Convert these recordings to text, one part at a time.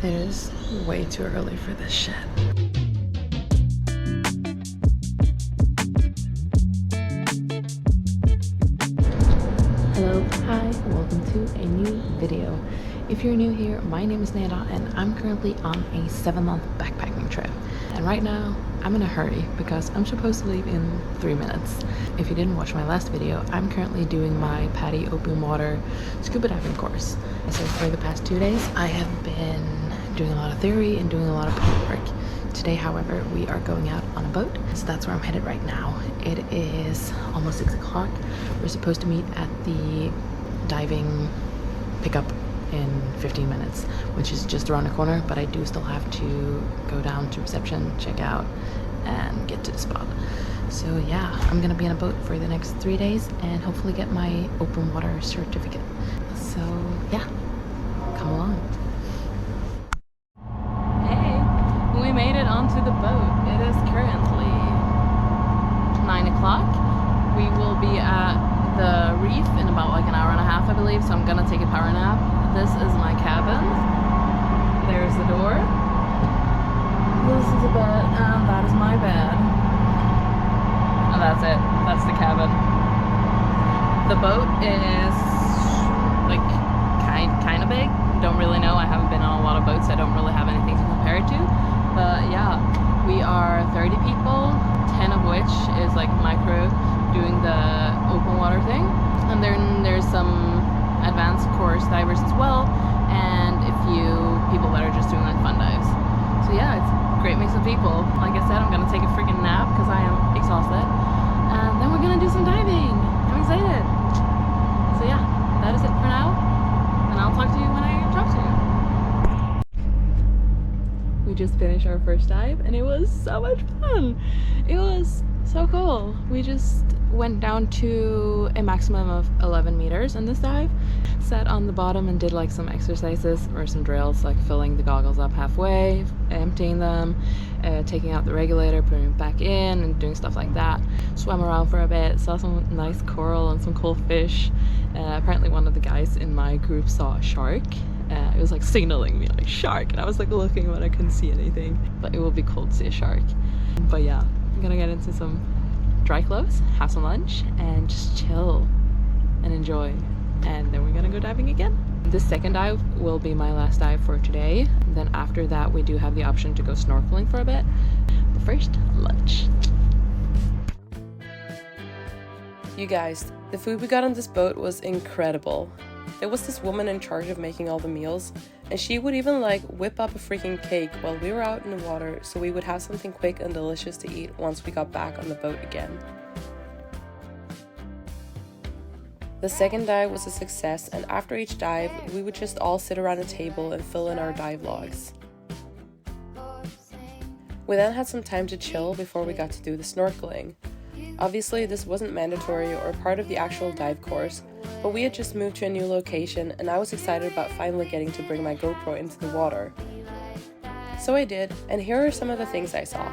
It is way too early for this shit. Hello, hi, welcome to a new video. If you're new here, my name is Nada and I'm currently on a 7-month backpacking trip. And right now, I'm in a hurry because I'm supposed to leave in 3 minutes. If you didn't watch my last video, I'm currently doing my PADI open water scuba diving course. So for the past 2 days, I have been doing a lot of theory and doing a lot of prep work. Today, however, we are going out on a boat, so that's where I'm headed right now. It is almost 6 o'clock. We're supposed to meet at the diving pickup in 15 minutes, which is just around the corner, but I do still have to go down to reception, check out, and get to the spot. So yeah, I'm gonna be in a boat for the next 3 days and hopefully get my open water certificate. So yeah, come along. We made it onto the boat. It is currently 9 o'clock. We will be at the Reef in about like an hour and a half, I believe, so I'm gonna take a power nap. This is my cabin. There's the door. This is a bed, and that is my bed. And that's it. That's the cabin. The boat is like kind of big. Don't really know. I haven't been on a lot of boats. I don't really have anything to compare it to. But yeah, we are 30 people, 10 of which is like my crew doing the open water thing. And then there's some advanced course divers as well, and a few people that are just doing like fun dives. So yeah, it's a great mix of people. Like I said, I'm gonna take a freaking nap because I am exhausted. And then we're gonna do some diving. I'm excited. So yeah, that is it for now. And I'll talk to you when I talk to you. We just finished our first dive and it was so much fun. It was so cool. We just went down to a maximum of 11 meters in this dive, sat on the bottom and did like some exercises or some drills, like filling the goggles up halfway, emptying them, taking out the regulator, putting it back in, and doing stuff like that. Swam around for a bit, saw some nice coral and some cool fish. Apparently one of the guys in my group saw a shark. It was like signaling me like shark, and I was like looking but I couldn't see anything. But it would be cool to see a shark. But yeah, I'm gonna get into some dry clothes, have some lunch, and just chill and enjoy. And then we're gonna go diving again. This second dive will be my last dive for today. Then after that we do have the option to go snorkeling for a bit. But first, lunch. You guys, the food we got on this boat was incredible. There was this woman in charge of making all the meals, and she would even like whip up a freaking cake while we were out in the water so we would have something quick and delicious to eat once we got back on the boat again. The second dive was a success, and after each dive, we would just all sit around a table and fill in our dive logs. We then had some time to chill before we got to do the snorkeling. Obviously, this wasn't mandatory or part of the actual dive course, but we had just moved to a new location and I was excited about finally getting to bring my GoPro into the water. So I did, and here are some of the things I saw.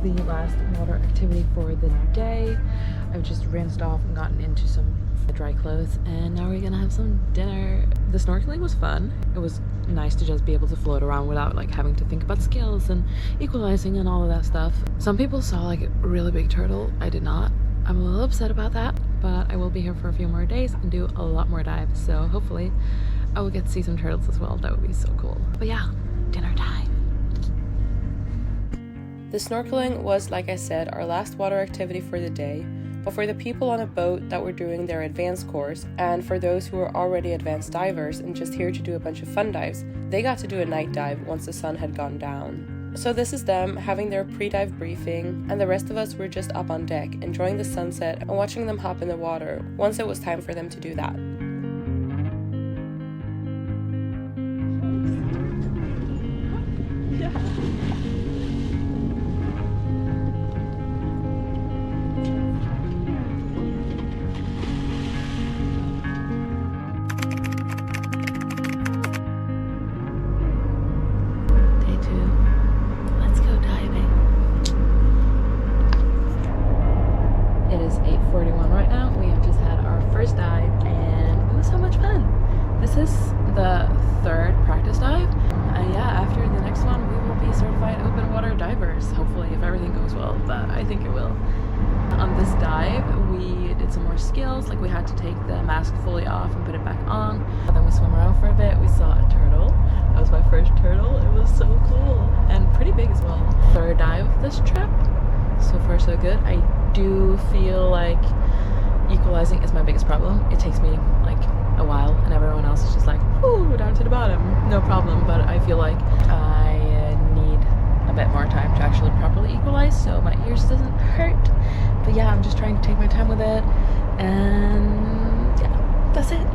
The last water activity for the day. I've just rinsed off and gotten into some dry clothes, and now we're gonna have some dinner. The snorkeling was fun. It was nice to just be able to float around without like having to think about skills and equalizing and all of that stuff. Some people saw like a really big turtle. I did not. I'm a little upset about that, but I will be here for a few more days and do a lot more dives, so hopefully I will get to see some turtles as well. That would be so cool. But yeah, dinner time. The snorkeling was, like I said, our last water activity for the day, but for the people on a boat that were doing their advanced course, and for those who were already advanced divers and just here to do a bunch of fun dives, they got to do a night dive once the sun had gone down. So this is them having their pre-dive briefing, and the rest of us were just up on deck, enjoying the sunset and watching them hop in the water once it was time for them to do that. This is the third practice dive, and yeah, after the next one we will be certified open water divers, hopefully, if everything goes well, but I think it will. On this dive we did some more skills, like we had to take the mask fully off and put it back on. Then we swam around for a bit, we saw a turtle. That was my first turtle. It was so cool and pretty big as well. Third dive of this trip, so far so good. I do feel like equalizing is my biggest problem. It takes me like a while and everyone else is just like, whoo, down to the bottom, no problem, but I feel like I need a bit more time to actually properly equalize so my ears doesn't hurt. But yeah, I'm just trying to take my time with it, and yeah, that's it.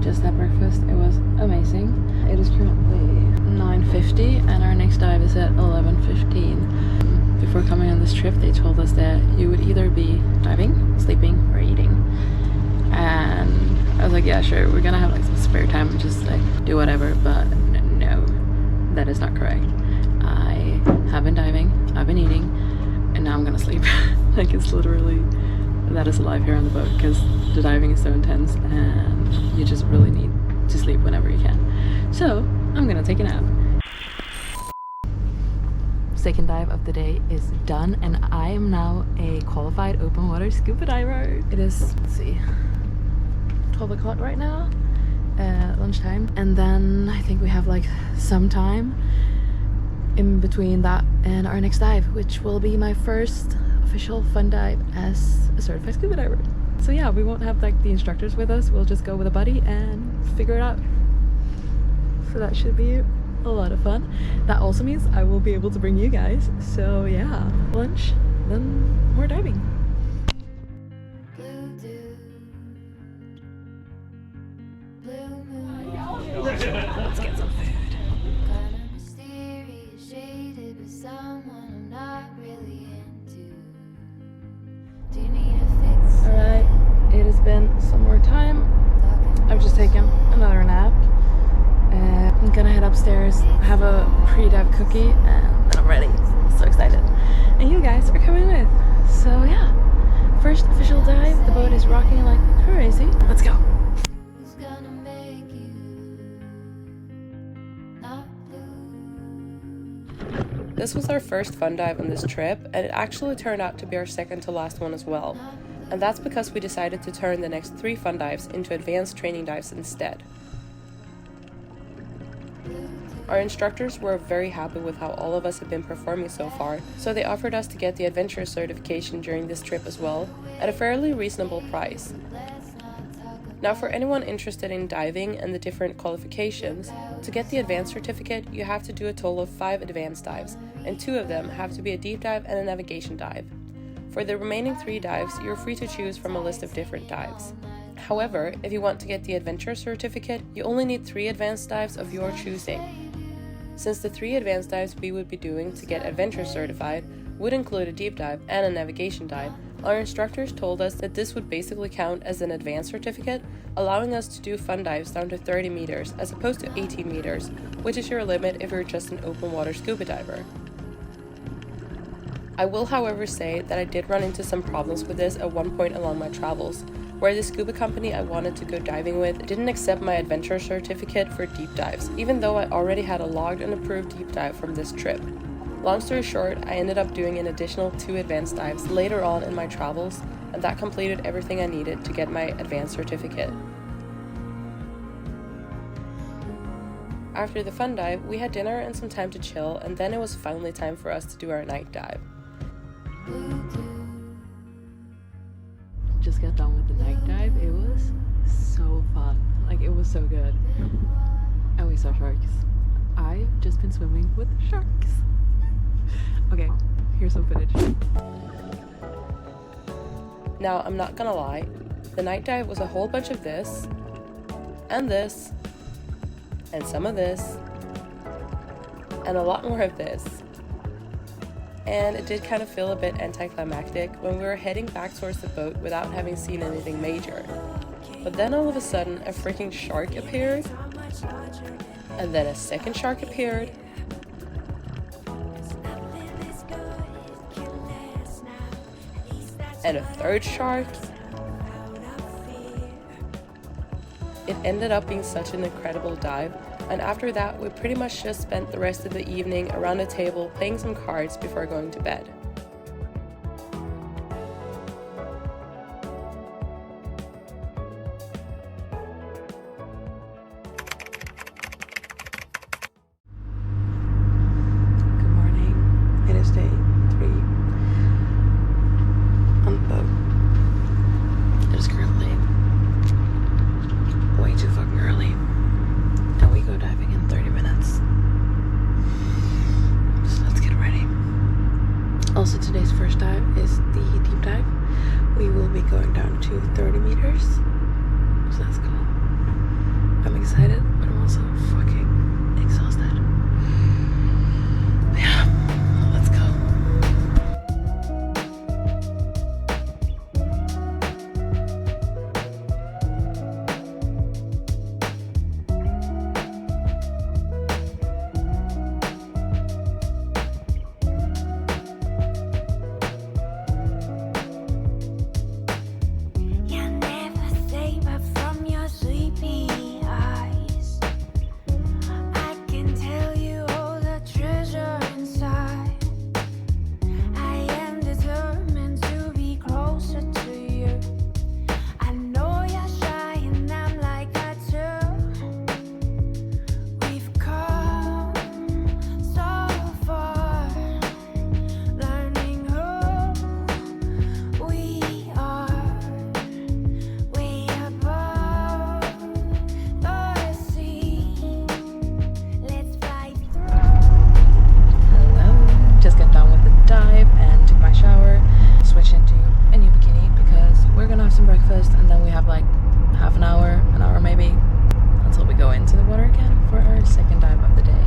Just had breakfast, it was amazing. It is currently 9:50 and our next dive is at 11:15. Before coming on this trip they told us that you would either be diving, sleeping, or eating. And I was like, yeah, sure, we're gonna have like some spare time and just like do whatever, but no, that is not correct. I have been diving, I've been eating, and now I'm gonna sleep. Like, it's literally, that is alive here on the boat because the diving is so intense and you just really need to sleep whenever you can. So I'm gonna take a nap. Second dive of the day is done and I am now a qualified open water scuba diver. It is, let's see, 12 o'clock right now, lunchtime, and then I think we have like some time in between that and our next dive, which will be my first official fun dive as a certified scuba diver. So yeah, we won't have like the instructors with us, we'll just go with a buddy and figure it out. So that should be a lot of fun. That also means I will be able to bring you guys, so yeah, lunch, then more diving. Let's get some food. Alright, it has been some more time. I've just taken another nap. I'm gonna head upstairs, have a pre-dive cookie, and then I'm ready. So excited. And you guys are coming with. So yeah, first official dive. The boat is rocking like crazy. Let's go. This was our first fun dive on this trip, and it actually turned out to be our second to last one as well. And that's because we decided to turn the next 3 fun dives into advanced training dives instead. Our instructors were very happy with how all of us have been performing so far, so they offered us to get the adventure certification during this trip as well, at a fairly reasonable price. Now, for anyone interested in diving and the different qualifications, to get the advanced certificate you have to do a total of 5 advanced dives, and 2 of them have to be a deep dive and a navigation dive. For the remaining 3 dives, you're free to choose from a list of different dives. However, if you want to get the adventure certificate, you only need 3 advanced dives of your choosing. Since the 3 advanced dives we would be doing to get adventure certified would include a deep dive and a navigation dive, our instructors told us that this would basically count as an advanced certificate, allowing us to do fun dives down to 30 meters as opposed to 18 meters, which is your limit if you're just an open water scuba diver. I will, however, say that I did run into some problems with this at one point along my travels, where the scuba company I wanted to go diving with didn't accept my adventure certificate for deep dives, even though I already had a logged and approved deep dive from this trip. Long story short, I ended up doing an additional 2 advanced dives later on in my travels, and that completed everything I needed to get my advanced certificate. After the fun dive, we had dinner and some time to chill, and then it was finally time for us to do our night dive. Just got done with the night dive. It was so fun. Like, it was so good. And we saw sharks. I've just been swimming with sharks. Okay, here's some footage. Now, I'm not gonna lie, the night dive was a whole bunch of this, and some of this, and a lot more of this. And it did kind of feel a bit anticlimactic when we were heading back towards the boat without having seen anything major. But then all of a sudden, a freaking shark appeared, and then a second shark appeared, and a third shark. It ended up being such an incredible dive, and after that we pretty much just spent the rest of the evening around a table playing some cards before going to bed. Good morning. It is day 3 on the boat. It is currently way too fucking early, and we go diving in 30 minutes. So let's get ready. Also, today's first dive is the deep dive. We will be going down to 30 meters, so that's cool. I'm excited, but I'm also fucking exhausted. Yeah, let's go. Some breakfast, and then we have like half an hour maybe until we go into the water again for our second dive of the day.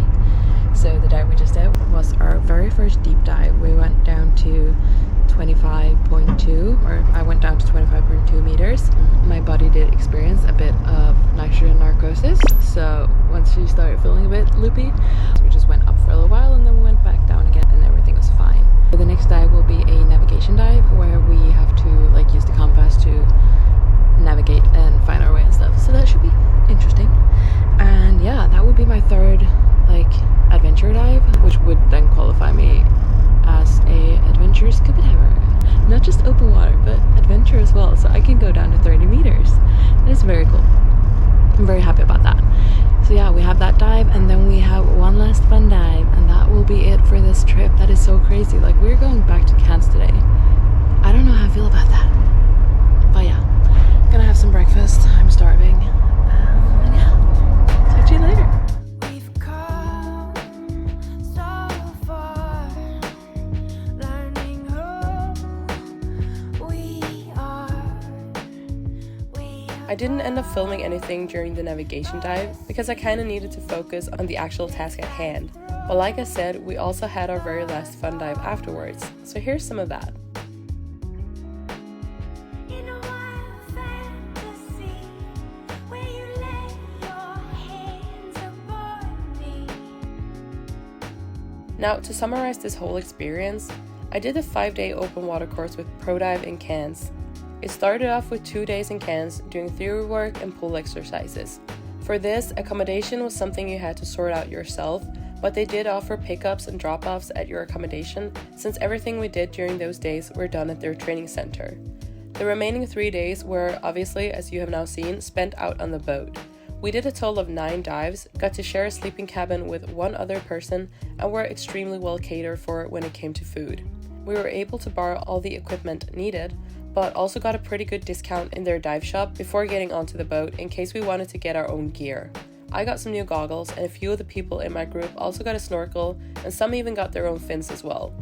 So the dive we just did was our very first deep dive. We went down to 25.2, or I went down to 25.2 meters. My body did experience a bit of nitrogen narcosis, so once she started feeling a bit loopy, we just went up for a little while and then we went back down again and everything was fine. So the next dive will be a navigation dive where we have to like use the compass to navigate and find our way and stuff, so that should be interesting. And yeah, that would be my third like adventure dive, which would then qualify me as a adventure scuba diver. Not just open water, but adventure as well, so I can go down to 30 meters. That is very cool. I'm very happy about that. So yeah, we have that dive, and then we have one last fun dive, and that will be it for this trip. That is so crazy. Like, we're going back to Cairns today. I don't know how I feel about that, but yeah, gonna have some breakfast. I'm starving, and yeah, talk to you later. I didn't end up filming anything during the navigation dive because I kind of needed to focus on the actual task at hand. But like I said, we also had our very last fun dive afterwards, so here's some of that. Now, to summarize this whole experience, I did a 5-day open water course with ProDive in Cairns. It started off with 2 days in Cairns doing theory work and pool exercises. For this, accommodation was something you had to sort out yourself, but they did offer pickups and drop-offs at your accommodation since everything we did during those days were done at their training center. The remaining 3 days were, obviously, as you have now seen, spent out on the boat. We did a total of 9 dives, got to share a sleeping cabin with one other person, and were extremely well catered for when it came to food. We were able to borrow all the equipment needed, but also got a pretty good discount in their dive shop before getting onto the boat in case we wanted to get our own gear. I got some new goggles, and a few of the people in my group also got a snorkel, and some even got their own fins as well.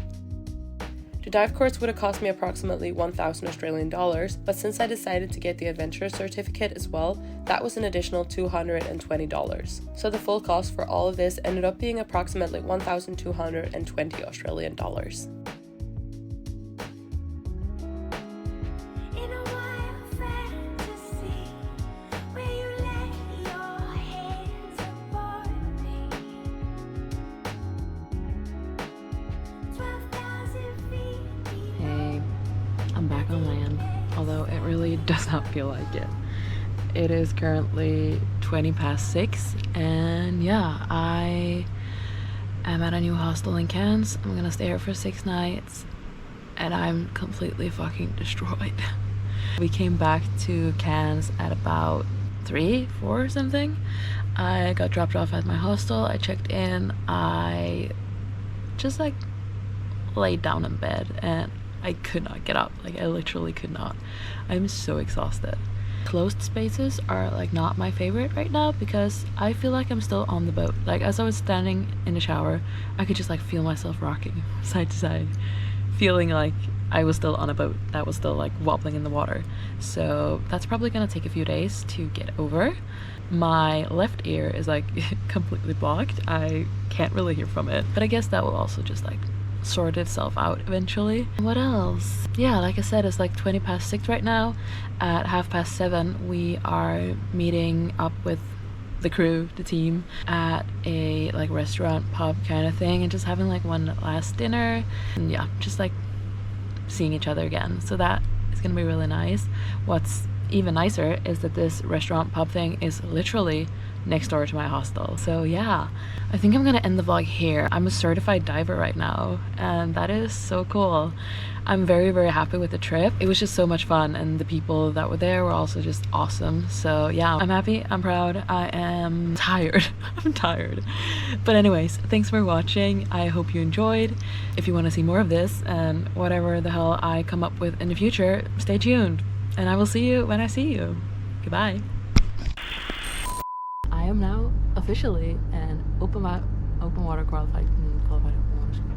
The dive course would have cost me approximately 1,000 Australian dollars, but since I decided to get the adventure certificate as well, that was an additional $220. So the full cost for all of this ended up being approximately 1,220 Australian dollars. I'm back on land, although it really does not feel like it. It is currently 6:20, and yeah, I am at a new hostel in Cairns. I'm gonna stay here for 6 nights, and I'm completely fucking destroyed. We came back to Cairns at about 3, 4 or something. I got dropped off at my hostel, I checked in, I just like laid down in bed, and I could not get up. Like, I literally could not. I'm so exhausted. Closed spaces are like not my favorite right now because I feel like I'm still on the boat. Like, as I was standing in the shower, I could just like feel myself rocking side to side, feeling like I was still on a boat that was still like wobbling in the water. So that's probably gonna take a few days to get over. My left ear is like completely blocked. I can't really hear from it, but I guess that will also just like sort itself out eventually. What else? Yeah, like I said, it's like 6:20 right now. At 7:30 we are meeting up with the crew, the team, at a like restaurant pub kind of thing, and just having like one last dinner, and yeah, just like seeing each other again. So that is gonna be really nice. What's even nicer is that this restaurant pub thing is literally next door to my hostel. So yeah, I think I'm gonna end the vlog here. I'm a certified diver right now, and that is so cool. I'm very, very happy with the trip. It was just so much fun, and the people that were there were also just awesome. So yeah, I'm happy, I'm proud, I am tired. I'm tired. But anyways, thanks for watching. I hope you enjoyed. If you want to see more of this and whatever the hell I come up with in the future, stay tuned, and I will see you when I see you. Goodbye. I am now officially an open water qualified open water scuba.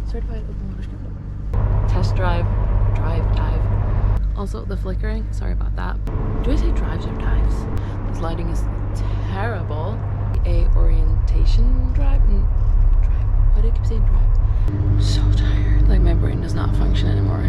Certified open water scuba. Test drive, dive. Also the flickering, sorry about that. Do I say drives or dives? This lighting is terrible. A orientation drive? Drive. Why do I keep saying drive? I'm so tired. Like, my brain does not function anymore.